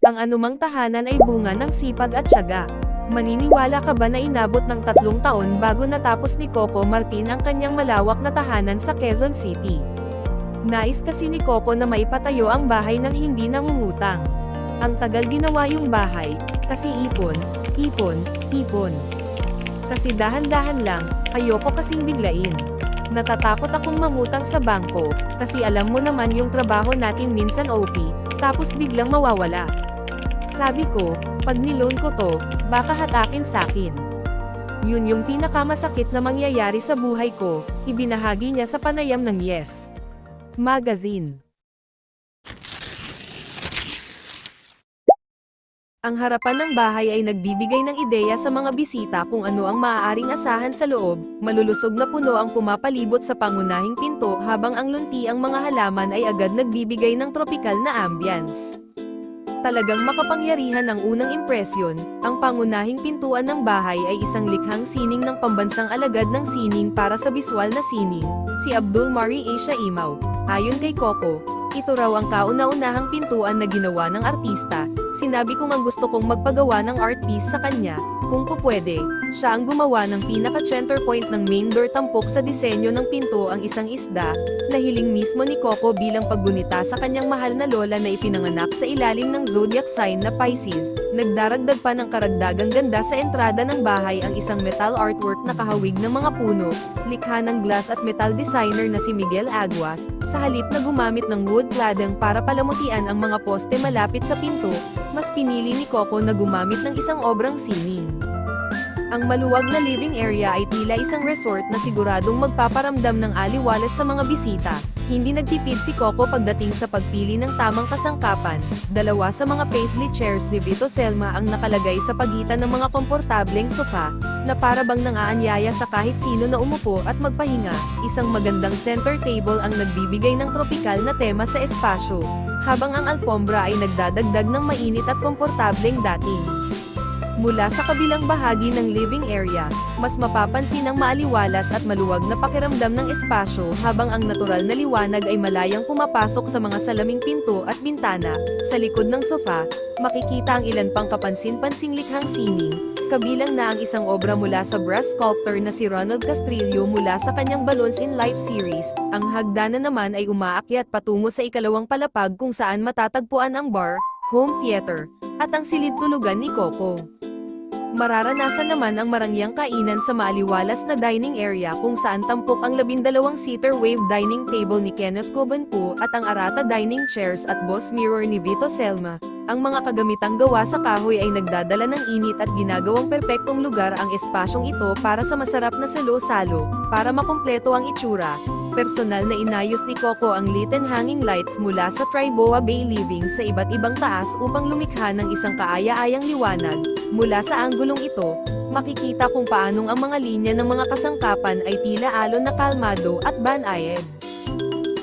Ang anumang tahanan ay bunga ng sipag at tiyaga. Maniniwala ka ba na inabot ng 3 taon bago natapos ni Coco Martin ang kanyang malawak na tahanan sa Quezon City? Nais kasi ni Coco na maipatayo ang bahay ng hindi nangungutang. Ang tagal ginawa yung bahay, kasi ipon, ipon, ipon. Kasi dahan-dahan lang, ayoko kasing biglain. Natatakot akong mangutang sa bangko, kasi alam mo naman yung trabaho natin minsan OP, tapos biglang mawawala. Sabi ko, pag niloan ko to, baka hatakin sakin. Yun yung pinakamasakit na mangyayari sa buhay ko, ibinahagi niya sa panayam ng Yes Magazine. Ang harapan ng bahay ay nagbibigay ng ideya sa mga bisita kung ano ang maaaring asahan sa loob, malulusog na puno ang pumapalibot sa pangunahing pinto habang ang lunti ang mga halaman ay agad nagbibigay ng tropikal na ambience. Talagang makapangyarihan ang unang impresyon, ang pangunahing pintuan ng bahay ay isang likhang sining ng pambansang alagad ng sining para sa biswal na sining, si Abdul Mari Asia Imaw. Ayon kay Coco, ito raw ang kauna-unahang pintuan na ginawa ng artista. Sinabi ko ngang gusto kong magpagawa ng art piece sa kanya, kung pupwede, siya ang gumawa ng pinaka-center point ng main door. Tampok sa disenyo ng pinto ang isang isda, na hiling mismo ni Coco bilang paggunita sa kanyang mahal na lola na ipinanganak sa ilalim ng zodiac sign na Pisces. Nagdaragdag pa ng karagdagang ganda sa entrada ng bahay ang isang metal artwork na kahawig ng mga puno, likha ng glass at metal designer na si Miguel Aguas, sa halip na gumamit ng wood cladding para palamutian ang mga poste malapit sa pinto. Mas pinili ni Coco na gumamit ng isang obrang sining. Ang maluwag na living area ay tila isang resort na siguradong magpaparamdam ng aliwalas sa mga bisita. Hindi nagtipid si Coco pagdating sa pagpili ng tamang kasangkapan. 2 sa mga paisley chairs ni Vito Selma ang nakalagay sa pagitan ng mga komportableng sofa, na para bang nangaanyaya sa kahit sino na umupo at magpahinga. Isang magandang center table ang nagbibigay ng tropikal na tema sa espasyo, habang ang alpombra ay nagdadagdag ng mainit at komportableng dating. Mula sa kabilang bahagi ng living area, mas mapapansin ang maaliwalas at maluwag na pakiramdam ng espasyo habang ang natural na liwanag ay malayang pumapasok sa mga salaming pinto at bintana. Sa likod ng sofa, makikita ang ilan pang kapansin-pansing likhang sining, kabilang na ang isang obra mula sa brass sculptor na si Ronald Castrillo mula sa kanyang Balloons in Life series. Ang hagdanan naman ay umaakyat patungo sa ikalawang palapag kung saan matatagpuan ang bar, home theater, at ang silid tulugan ni Coco. Mararanasan naman ang marangyang kainan sa maaliwalas na dining area kung saan tampok ang 12-seater wave dining table ni Kenneth Cobanpo at ang Arata dining chairs at Boss Mirror ni Vito Selma. Ang mga kagamitang gawa sa kahoy ay nagdadala ng init at ginagawang perpektong lugar ang espasyong ito para sa masarap na salo-salo. Para makumpleto ang itsura, personal na inayos ni Coco ang lit and hanging lights mula sa Triboa Bay Living sa iba't ibang taas upang lumikha ng isang kaaya-ayang liwanag. Mula sa anggulong ito, makikita kung paanong ang mga linya ng mga kasangkapan ay tila alon na kalmado at banayad.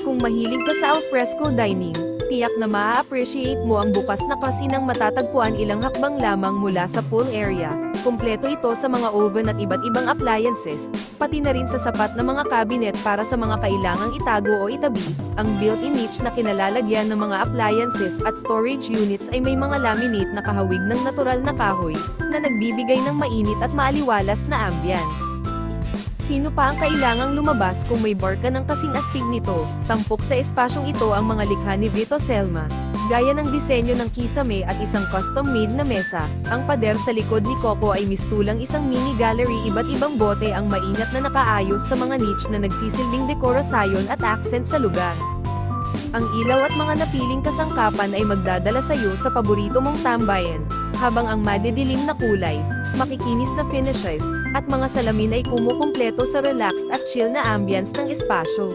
Kung mahilig ka sa alfresco dining, tiyak na maa-appreciate mo ang bukas na kasinang matatagpuan ilang hakbang lamang mula sa pool area. Kumpleto ito sa mga oven at iba't ibang appliances, pati na rin sa sapat na mga cabinet para sa mga kailangang itago o itabi. Ang built-in niche na kinalalagyan ng mga appliances at storage units ay may mga laminate na kahawig ng natural na kahoy, na nagbibigay ng mainit at maaliwalas na ambience. Sino pa ang kailangang lumabas kung may bar ka ng kasing astig nito? Tampok sa espasyong ito ang mga likha ni Vito Selma, gaya ng disenyo ng kisame at isang custom-made na mesa. Ang pader sa likod ni Coco ay mistulang isang mini gallery. Iba't ibang bote ang maingat na nakaayos sa mga niche na nagsisilbing dekorasyon at accent sa lugar. Ang ilaw at mga napiling kasangkapan ay magdadala sa iyo sa paborito mong tambayan, habang ang madidilim na kulay, makikinis na finishes, at mga salamin ay kumukumpleto sa relaxed at chill na ambience ng espasyo.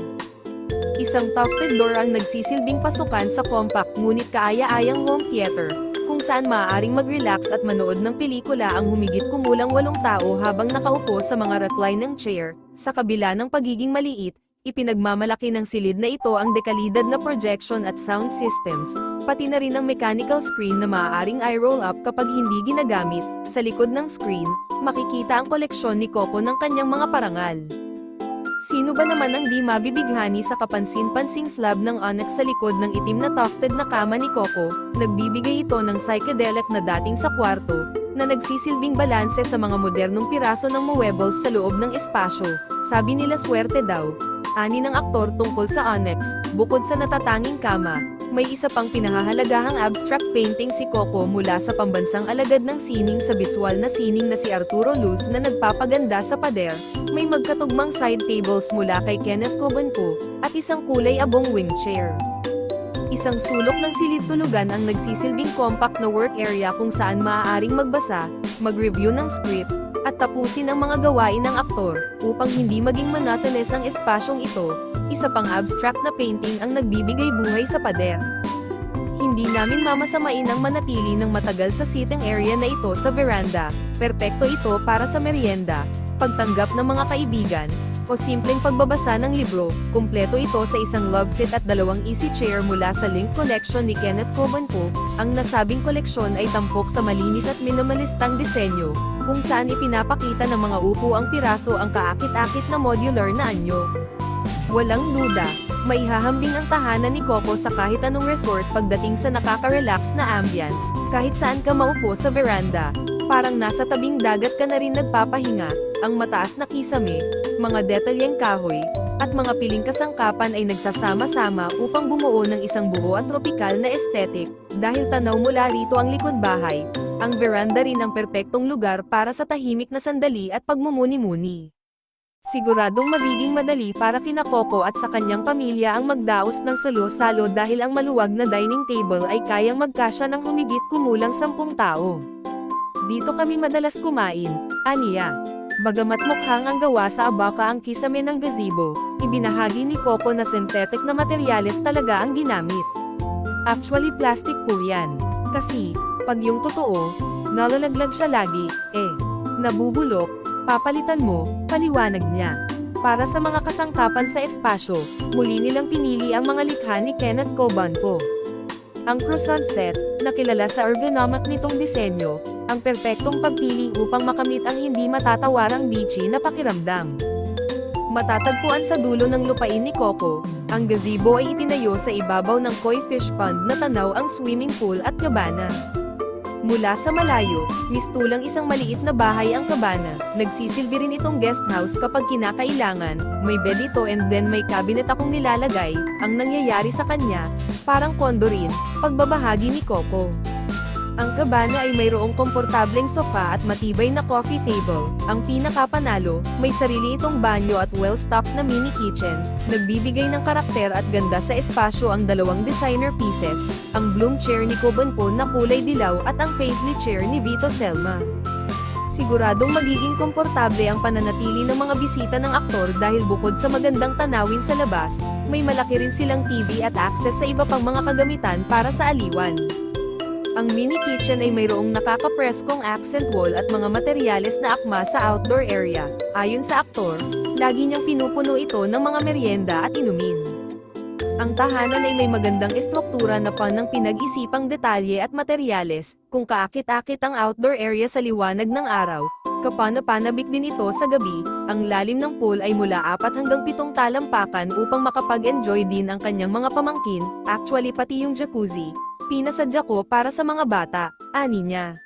Isang tufted door ang nagsisilbing pasukan sa compact ngunit kaaya-ayang home theater, kung saan maaaring mag-relax at manood ng pelikula ang humigit kumulang 8 tao habang nakaupo sa mga reclining chair. Sa kabila ng pagiging maliit, ipinagmamalaki ng silid na ito ang dekalidad na projection at sound systems, pati na rin ang mechanical screen na maaaring i-roll up kapag hindi ginagamit. Sa likod ng screen, makikita ang koleksyon ni Coco ng kanyang mga parangal. Sino ba naman ang di mabibighani sa kapansin-pansing slab ng onyx sa likod ng itim na tufted na kama ni Coco? Nagbibigay ito ng psychedelic na dating sa kwarto, na nagsisilbing balanse sa mga modernong piraso ng muebles sa loob ng espasyo. Sabi nila swerte daw. Ani ng aktor tungkol sa onyx, bukod sa natatanging kama, may isa pang pinahahalagahang abstract painting si Coco mula sa pambansang alagad ng sining sa biswal na sining na si Arturo Luz na nagpapaganda sa pader. May magkatugmang side tables mula kay Kenneth Cobanco, at isang kulay abong wing chair. Isang sulok ng silid-tulugan ang nagsisilbing compact na work area kung saan maaaring magbasa, mag-review ng script, at tapusin ang mga gawain ng aktor, upang hindi maging monotonous ang espasyong ito. Isa pang abstract na painting ang nagbibigay buhay sa pader. Hindi namin mamasamain ang manatili ng matagal sa sitting area na ito sa veranda. Perpekto ito para sa merienda, pagtanggap ng mga kaibigan, o simpleng pagbabasa ng libro. Kumpleto ito sa isang love seat at 2 easy chair mula sa Link Collection ni Kenneth Cobanco. Ang nasabing koleksyon ay tampok sa malinis at minimalistang disenyo, kung saan ipinapakita ng mga upo ang piraso ang kaakit-akit na modular na anyo. Walang duda, maihahambing ang tahanan ni Coco sa kahit anong resort pagdating sa nakaka-relax na ambience, kahit saan ka maupo sa veranda. Parang nasa tabing dagat ka na rin nagpapahinga. Ang mataas na kisame, mga detalyeng kahoy, at mga piling kasangkapan ay nagsasama-sama upang bumuo ng isang buo at tropikal na aesthetic. Dahil tanaw mula rito ang likod bahay, ang veranda rin ang perpektong lugar para sa tahimik na sandali at pagmumuni-muni. Siguradong magiging madali para kina Coco at sa kanyang pamilya ang magdaos ng salo-salo dahil ang maluwag na dining table ay kayang magkasya ng humigit kumulang 10 tao. Dito kami madalas kumain, aniya. Bagamat mukhang ang gawa sa abaka ang kisame ng gazebo, ibinahagi ni Coco na synthetic na materyales talaga ang ginamit. Actually plastic po yan. Kasi, pag yung totoo, nalalaglag siya lagi, nabubulok, papalitan mo, paliwanag niya. Para sa mga kasangkapan sa espasyo, muli nilang pinili ang mga likha ni Kenneth Cobanco. Ang croissant set, na kilala sa ergonomic nitong disenyo, ang perpektong pagpili upang makamit ang hindi matatawarang beachy na pakiramdam. Matatagpuan sa dulo ng lupain ni Coco, ang gazebo ay itinayo sa ibabaw ng koi fish pond na tanaw ang swimming pool at kabana. Mula sa malayo, mistulang isang maliit na bahay ang kabana. Nagsisilbi rin itong guest house kapag kinakailangan. May bed ito and then may cabinet akong nilalagay. Ang nangyayari sa kanya, parang kondo rin, pagbabahagi ni Coco. Ang kabana ay mayroong komportableng sofa at matibay na coffee table. Ang pinakapanalo, may sarili itong banyo at well-stocked na mini kitchen. Nagbibigay ng karakter at ganda sa espasyo ang 2 designer pieces, ang bloom chair ni Cobanco na kulay dilaw at ang paisley chair ni Vito Selma. Siguradong magiging komportable ang pananatili ng mga bisita ng aktor dahil bukod sa magandang tanawin sa labas, may malaki rin silang TV at access sa iba pang mga kagamitan para sa aliwan. Ang mini kitchen ay mayroong nakakapreskong accent wall at mga materyales na akma sa outdoor area. Ayon sa aktor, lagi niyang pinupuno ito ng mga merienda at inumin. Ang tahanan ay may magandang estruktura na ng pinag-isipang detalye at materyales, kung kaakit-akit ang outdoor area sa liwanag ng araw. Kapana-panabik din ito sa gabi. Ang lalim ng pool ay mula 4 hanggang 7 talampakan upang makapag-enjoy din ang kanyang mga pamangkin, actually pati yung jacuzzi. Pinasadya ko para sa mga bata, ani niya.